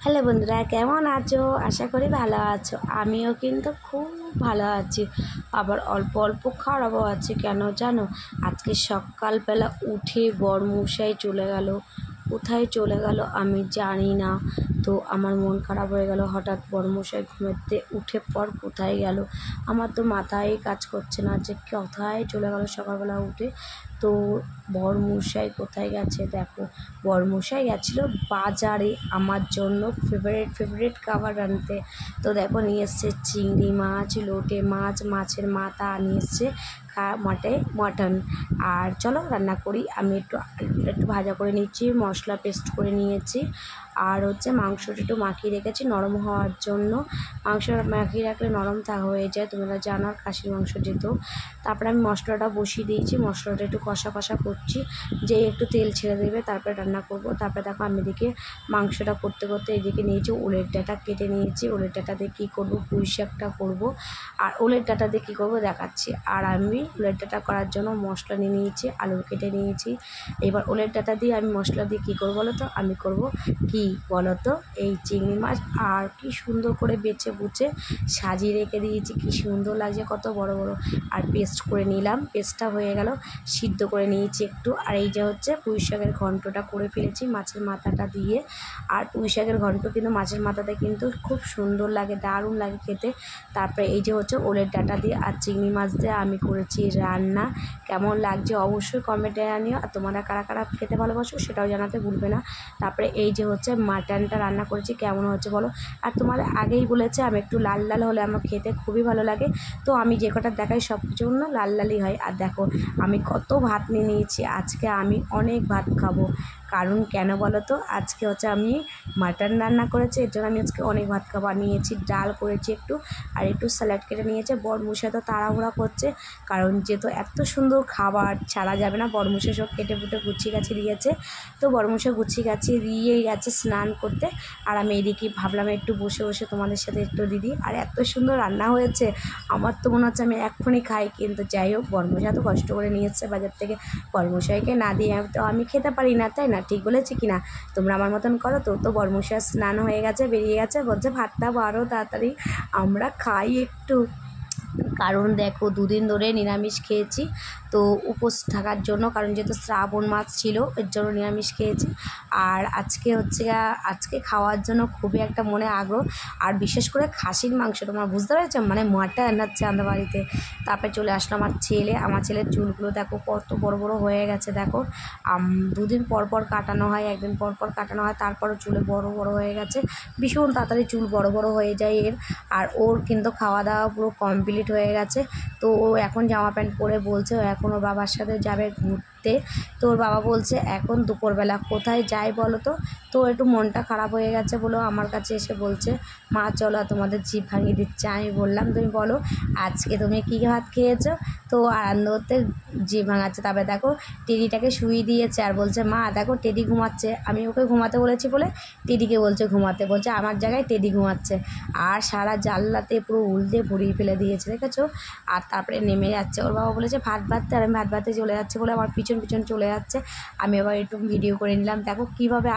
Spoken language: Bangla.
হ্যালো বন্ধুরা, কেমন আছো? আশা করি ভালো আছো। আমিও কিন্তু খুব ভালো আছি, আবার অল্প অল্প খারাপও আছি। কেন জানো? আজকে সকালবেলা উঠে বরমশাই চলে গেল। কোথায় চলে গেল আমি জানি না। তো আমার মন খারাপ হয়ে গেল। হঠাৎ বরমশাই ঘুমেতে উঠে পর কোথায় গেল, আমার তো মাথায় কাজ করছে না যে কোথায় চলে গেল সকালবেলা উঠে। তো বরমশাই কোথায় গেছে দেখো, বরমশাই গেছিলো বাজারে আমার জন্য ফেভারিট খাবার আনতে। তো দেখো নিয়ে এসছে চিংড়ি মাছ, লোটে মাছ, মাছের মাথা নিয়ে এসছে, মটন। আর চলো রান্না করি। আমি একটু ভাজা করে নিচ্ছি, মশলা পেস্ট করে নিয়েছি। আর মাংসটা একটু মাখিয়ে রেখেছি নরম হওয়ার জন্য। মাংস মাখিয়ে রাখলে নরম হয়ে যায়, তোমরা জানো, আর খাসির মাংস যেহেতু। তারপরে আমি মশলাটা বসিয়ে দিয়েছি, মশলাটা একটু কষা করছি, যে একটু তেল ছেড়ে দেবে তারপরে রান্না করব। তারপরে দেখো আমি এদিকে মাংসটা করতে এদিকে নিয়েছি ওলের ডাঁটা কেটে নিয়েছি। ওলের ডাঁটা দিয়ে কী করবো, পুঁই শাকটা করবো। আর ওলের ডাঁটা দিয়ে কী করবো দেখাচ্ছি। আর আমি ওলের ডাঁটা করার জন্য মশলা নিয়ে নিয়েছি, আলু কেটে নিয়েছি। এবার ওলের ডাঁটা দিয়ে আমি মশলা দিয়ে কী করবো বলো তো, আমি করব কি বলো তো, এই চিংড়ি মাছ। আর কি সুন্দর করে বেছে বুছে সাজিয়ে রেখে দিয়েছি, কি সুন্দর লাগছে, কত বড় বড়। আর পেস্ট করে নিলাম, পেস্টটা হয়ে গেল, সিদ্ধ করে নিয়েছি একটু। আর এই যে পুঁই শাকের ঘন্টটা করে ফেলেছি মাছের মাথাটা দিয়ে। আর পুঁই শাকের ঘন্ট কিন্তু মাছের মাথাতে কিন্তু খুব সুন্দর লাগে, দারুণ লাগে খেতে। তারপরে এই যে ওলের ডাঁটা দিয়ে আর চিংড়ি মাছ দিয়ে আমি করেছি রান্না। কেমন লাগছে অবশ্যই কমেন্টে জানিও। আর তোমরা কারা কারা খেতে ভালোবাসো সেটাও জানাতে ভুলবে না। তারপরে এই যে মাটনটা রান্না করেছি, কেমন হচ্ছে বলো। আর তোমাদের আগেই বলেছে আমি একটু লাল লাল হলে আমার খেতে খুবই ভালো লাগে। তো আমি যে কটা দেখাই সব জন্য লাল লালই হয়। আর দেখো আমি কত ভাত নিয়ে নিয়েছি, আজকে আমি অনেক ভাত খাবো। কারণ কেন বলো তো, আজকে আমি মাটন রান্না করেছি, এর জন্য আমি আজকে অনেক ভাত খাবার নিয়েছি। ডাল করেছি একটু, আর একটু স্যালাড কেটে নিয়েছে। বরমশাই তো তাড়াহুড়া করছে, কারণ যেহেতু এত সুন্দর খাবার ছাড়া যাবে না। বরমশাই সব কেটে ফুটে গুছিয়ে গাছিয়ে দিয়েছে। তো বরমশাই গুছিয়ে গাছিয়ে দিয়েই গেছে স্নান করতে। আর আমি এদিকে ভাবলাম একটু বসে বসে তোমাদের সাথে একটু দিদি। আর এত সুন্দর রান্না হয়েছে, আমার তো মনে হচ্ছে আমি এক্ষুনি খাই। কিন্তু যাই হোক, বরমশাই তো কষ্ট করে নিয়ে এসছে বাজার থেকে, বরমশাইকে না দিয়ে তো আমি খেতে পারি না, তাই না? ঠিক বলেছি কি না? তোমরা আমার মতন করো তো। তো বরমশাই স্নান হয়ে গেছে, বেরিয়ে গেছে, বলছে ভাতটা বাড়ো তাড়াতাড়ি, আমরা খাই একটু। কারণ দেখো দুদিন ধরে নিরামিষ খেয়েছি, তো উপোস থাকার জন্য, কারণ যেহেতু শ্রাবণ মাস ছিল এর জন্য নিরামিষ খেয়েছি। আর আজকে খাওয়ার জন্য খুবই একটা মনে আগ্রহ। আর বিশেষ করে খাসির মাংস, তোমরা বুঝতে পেরেছো, মানে মাটন হচ্ছে আমাদের বাড়িতে। তারপরে চলে আসলো আমার ছেলের চুলগুলো দেখো কত বড় বড় হয়ে গেছে। দেখো দুদিন পর পর কাটানো হয়, একদিন পর পর কাটানো হয়, তারপরও চুলে বড় বড় হয়ে গেছে। ভীষণ তাড়াতাড়ি চুল বড় বড় হয়ে যায় এর। আর ওর কিন্তু খাওয়া দাওয়া পুরো কমপ্লিট হয়ে গেছে। তো ও এখন জামা প্যান্ট পরে বলছে ও এখন ওর বাবার সাথে যাবে ঘুরতে। তো ওর বাবা বলছে এখন দুপুরবেলা কোথায় যায় বলো তো। তো একটু মনটা খারাপ হয়ে গেছে বলো, আমার কাছে এসে বলছে মা চলো তোমাদের জিভ ভাঙিয়ে দিচ্ছে। আমি বললাম তুমি বলো আজকে তুমি কী ভাত খেয়েছো। তো আনন্দ করতে জিভ ভাঙাচ্ছে। তারপরে দেখো টেডিটাকে শুইয়ে দিয়েছে, আর বলছে মা দেখো টেডি ঘুমাচ্ছে। আমি ওকে ঘুমাতে বলেছি বলে টেডিকে বলছে ঘুমাতে, বলছে আমার জায়গায় টেডি ঘুমাচ্ছে। আর সারা জানলাতে পুরো উল্টে ভরিয়ে ফেলে দিয়েছে, দেখেছো। আর তারপরে নেমে যাচ্ছে, ওর বাবা বলেছে ভাত ভাততে, আর আমি ভাত ভাতে চলে যাচ্ছে বলে আমার পিছন চলে যাচ্ছে। আমি আবার একটু ভিডিও করে নিলাম, দেখো কীভাবে